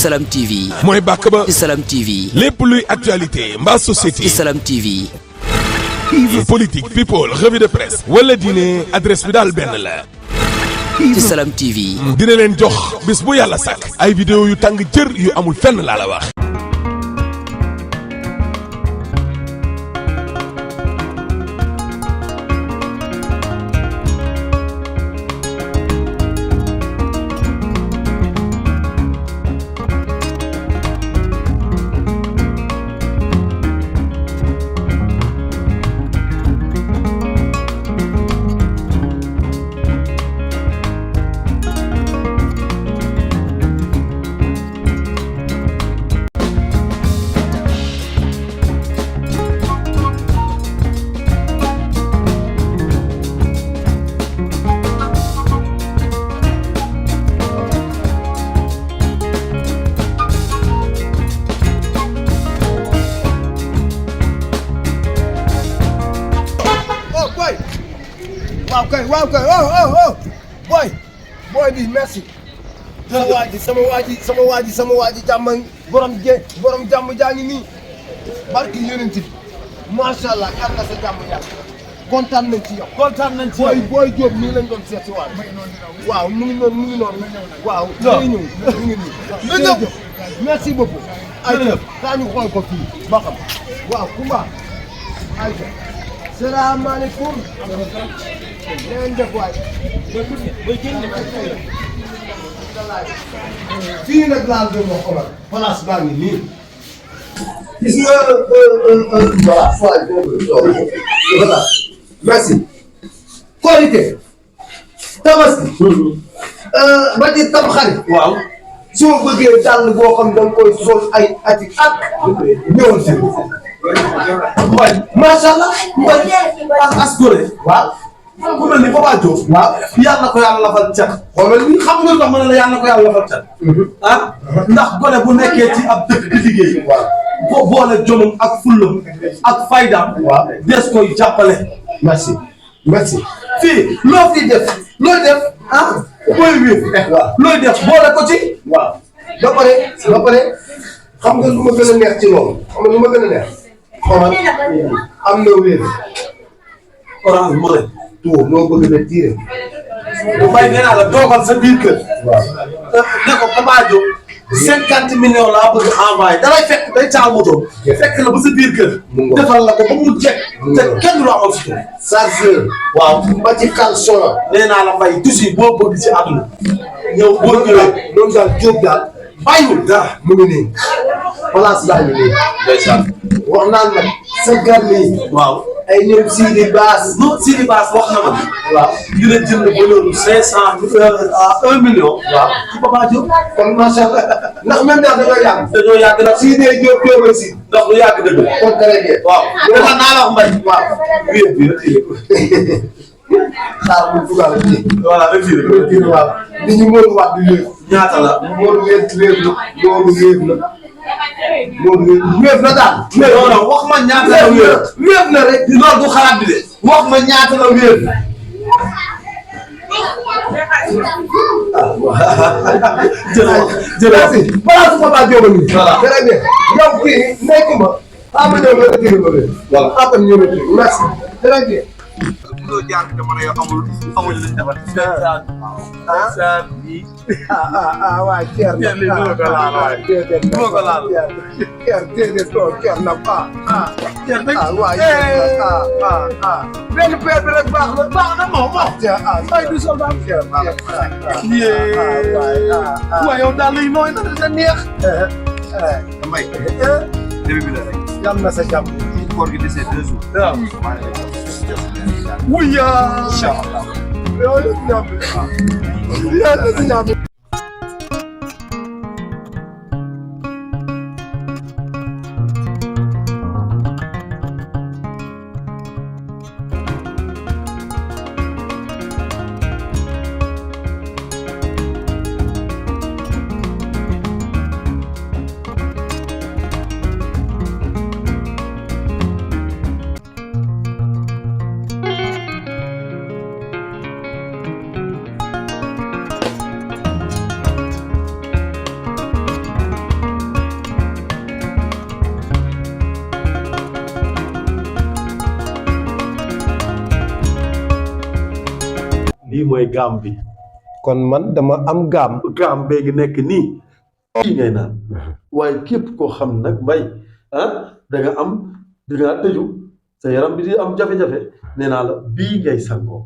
Salam TV. mooy bàkk ba. Salam TV. lépp luy actualité mbaa société. Salam TV. politique people revue de presse. wala diine adresse bi daal benn la. Salam TV. dina leen jox bis bu yàlla sàkk. ay vidéo yu tàng jër yu amul fenn laa la wax. waaw kay oh boy bi merci sama waa ji jàmm borom jàmm jaa ngi nii barki yonent bi macha allah yàlla na sa jàmm yàlla kontaan nañ ci yow booy Diop nii lañ doon seet si waaw mu ngi noonu waaw ñu ngi nii merci beaucoup ayca kaa ñu xool ko fii ba xam waaw Kumba ayca salaamaaleykum leen def waay fii nag laal doon wax Omar place baa ngi nii gis nga voilà voilà merci Korité Tabaski ba ci Tamxarit waaw su ma bëggee dàll boo xam da nga koy sol ay ati at ñëwal si Mbaye macha allah Mbaye ak Asgore waaw ku mel ni Papa Diop waaw yàlla na ko yàlla lafal cat xoolal ni xam nga tax ma ne la yàlla na ko yàlla lafal cat ah ndax gone bu nekkee ci ab dëkk di liggéey waaw boo boole jomam ak fullam ak faydam waaw des koy jàppale merci fii loo fi def looy def ah booy wér waaw looy def boole ko ci waaw ba pare xam nga lu ma gën a neex ci loolu xam nga lu ma gën a neex xoolal am na wér orange mo ne tout loo bëgg a tiire Mbaye nee naa la toogal sa biir kër waaw ne ko Papa Diop 50 millions laa bëgg envoyé dalay fekk day taal moto fekk la ba sa biir kër defal la ko ba mu jekk te kenn du la amal suto chargeur waaw ba ci caleçon nee naa la Mbaye tusi boo bëgg ci àdduna ñëw boo ñëwee loolu daal Diop daal bàyyiwul dara mu ngi nii place baa ngi nii ndeysaan wax naan nag sa gar nii waaw ay ñoom Sidi Baas wax na ma waaw ñu leen jënd ba loolu 500 à 1 million waaw ci Papa Diop kon macha allah ndax même dañoo yàgg nag Sidi Diop Diop si ndax lu yàgg dëgg kon très bien waaw dafa naa la wax Mbaye waaw wéet bi retiré ko xaar bu dugal ci voilà retiré waaw ni ñu Modou wax di wéet ñaata la Modou wéet na daal. non wax ma ñaata la wéer na rek loolu du xalaat bi de wax ma ñaata la wéer jërëjëf balaa su Papa Diop a ngi. voilà très bien yow kii nekkuma ama ñëw nga retiré ba léegi. voilà après ñu retiré merci très bien. loolu jaar bi dama ne yow amul lu ñu defar. waaw Thierno déedéet na benn peer bi rek baax na moom ay du soldat waaw yow daal lay nooy na da neex Mbaye début bi la rek yàlla na sa jàmm koor gi desee 2 jours waaw wuya inchallah yow mooy gaam bi. kon man dama am gaam. gaam bee ngi nekk nii. kii ngay naan. waaye képp koo xam nag mbay da nga am di nga tëju sa yaram bi di am jafe-jafe nee naa la bii ngay sangoo.